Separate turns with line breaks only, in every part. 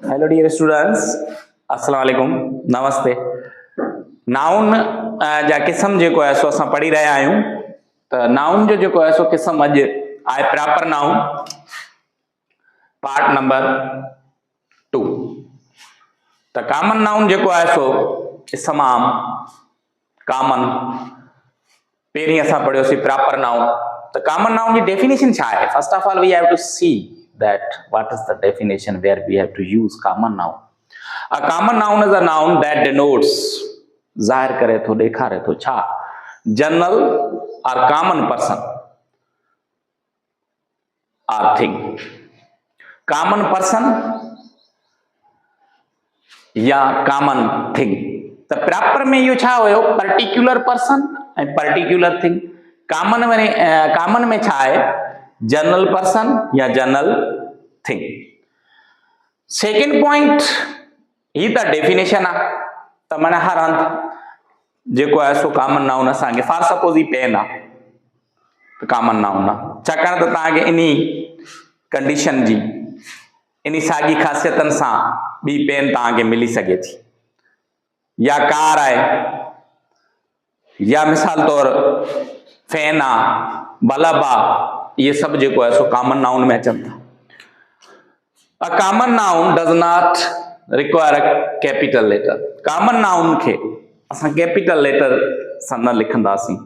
Hello dear students, अस्सलाम वालेकुम, नमस्ते। नाउन जा क़िस्म जेको आहे सो असां पढ़ी रहिया आहियूं। त नाउन जो जेको आहे सो क़िस्म अॼु आहे प्रॉपर नाउन, पार्ट नंबर 2। त कॉमन नाउन जेको आहे सो क़िस्म आम कॉमन पहिरीं असां पढ़ियोसीं प्रॉपर नाउन। त कॉमन नाउन जी डेफिनेशन छा आहे? First of all we have to see that what is the definition where we have to use common noun. A common noun is a noun that denotes zahir करे तो देखारे तो छा general or common person or thing। common person या common thing। तो proper में यो छा हुयो particular person and particular thing। common में छा है जनरल पर्सन या जनरल थिंग। सेकेंड पॉइंट ही त डेफिनेशन आहे। त माना हर हंधि जेको आहे सो कॉमन नाउन असांखे फॉर सपोज ही पेन आहे त कॉमन नाउन आहे, छाकाणि त तव्हांखे इन्ही कंडीशन जी इन्ही साॻी ख़ासियतनि सां ॿी पेन तव्हांखे मिली सघे थी, या कार आहे, या मिसाल तौर फैन आहे, बल्ब आहे, ये सब जेको है सो कॉमन नाउन में अचनि था। A common noun does not require a capital letter. Common noun खे असां कैपिटल लेटर सां न लिखंदासीं,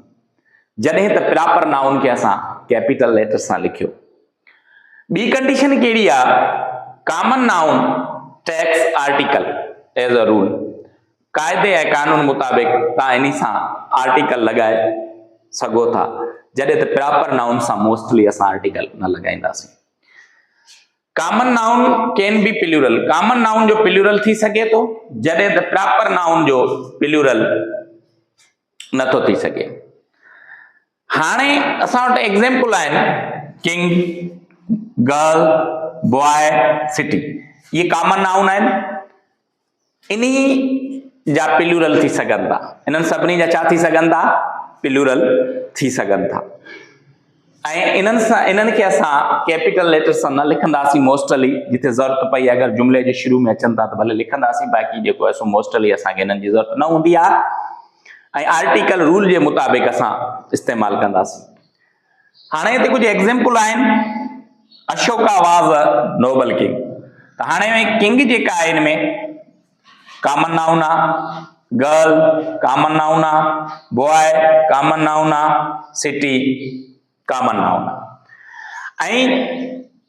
जॾहिं त प्रॉपर नाउन खे असां कैपिटल लेटर सां लिखियो। ॿी कंडीशन कहिड़ी आहे? Common noun takes article as a rule. कायदे ऐं कानून मुताबिक़ तव्हां इन सां आर्टिकल लॻाए सघो था, जॾहिं त प्रॉपर नाउन सां मोस्टली असां आर्टिकल न लॻाईंदासीं। Common noun can be plural. Common noun जो प्लूरल थी सघे थो, जॾहिं त प्रॉपर नाउन जो प्लूरल नथो थी सघे। हाणे असां वटि एग्जाम्पल आहिनि किंग, गर्ल, बॉय, सिटी। ये कॉमन नाउन आहिनि, इन्ही जा प्लूरल थी सघनि था। इन्हनि सभिनी जा छा थी सघनि था? प्लूरल थी सघनि था। ऐं इन्हनि खे असां कैपिटल लेटर सां न लिखंदासीं मोस्टली, जिथे ज़रूरत पई अगरि जुमिले जे शुरू में अचनि था त भले लिखंदासीं, बाक़ी जेको आहे सो मोस्टली असांखे इन्हनि जी ज़रूरत न हूंदी आहे ऐं आर्टिकल रूल जे मुताबिक़ असां इस्तेमालु कंदासीं। हाणे हिते कुझु एग्जाम्पल आहिनि। Ashoka was a Nobel king. त हाणे किंग जेका आहे हिन में कॉमन नाउन आहे, गर्ल कॉमन नाउन आहे, बॉय कॉमन नाउन आहे, सिटी कॉमन नाउन आहे। ऐं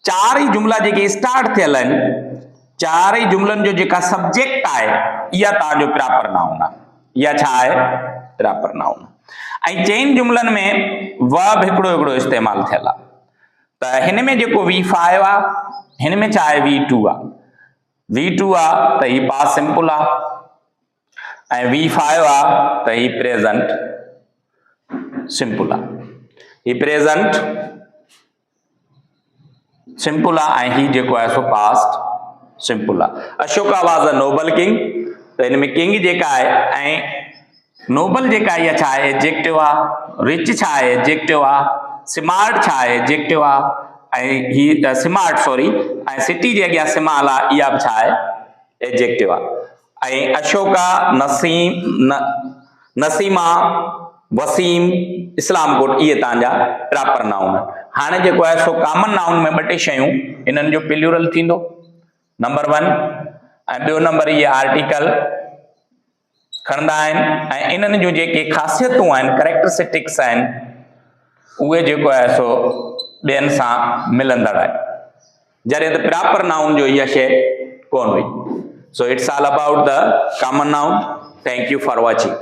चार जुमला जेके स्टार्ट थियल आहिनि, चार जुमलनि जो जेका सब्जेक्ट आहे इहा तव्हांजो प्रॉपर नाउन आहे। इहा छा आहे? Proper noun. ऐं चइनि जुमलनि में वर्ब हिकिड़ो इस्तेमालु थियल आहे। त हिन में जेको V5 आहे, हिन में छा आहे? V2 आहे। V2 आहे त ही पास्ट सिंपल आहे, ऐं V5 आहे त ही प्रेजेंट सिंपल आहे। ही प्रेजेंट सिंपल आहे ऐं ही जेको आहे सो पास्ट सिंपल आहे। Ashoka was a Nobel king. त हिन में किंग जेका आहे ऐं नोबल जेका इहा छा आहे? एडजेक्टिव आहे। रिच छा आहे? एडजेक्टिव आहे। स्मार्ट छा आहे? एडजेक्टिव आहे। ऐं ही स्मार्ट सॉरी, ऐं सिटी जे अॻियां स्मॉल आहे, इहा बि छा आहे? एडजेक्टिव आहे। ऐं अशोका, नसीमा, वसीम, इस्लामकोट, इहे तव्हांजा प्रॉपर नाउन आहिनि। हाणे जेको आहे सो कॉमन नाउन में ॿ टे शयूं, इन्हनि जो प्लूरल थींदो नंबर 1, ऐं ॿियो नंबर इहे आर्टिकल खणंदा आहिनि, ऐं इन्हनि जूं जेके ख़ासियतूं आहिनि, कैरेक्टरिस्टिक्स आहिनि, उहे जेको आहे सो ॿियनि सां मिलंदड़ आहे, जॾहिं त प्रॉपर नाउन जो इहा शइ कोन हुई। So it's all about the common noun. Thank you for watching.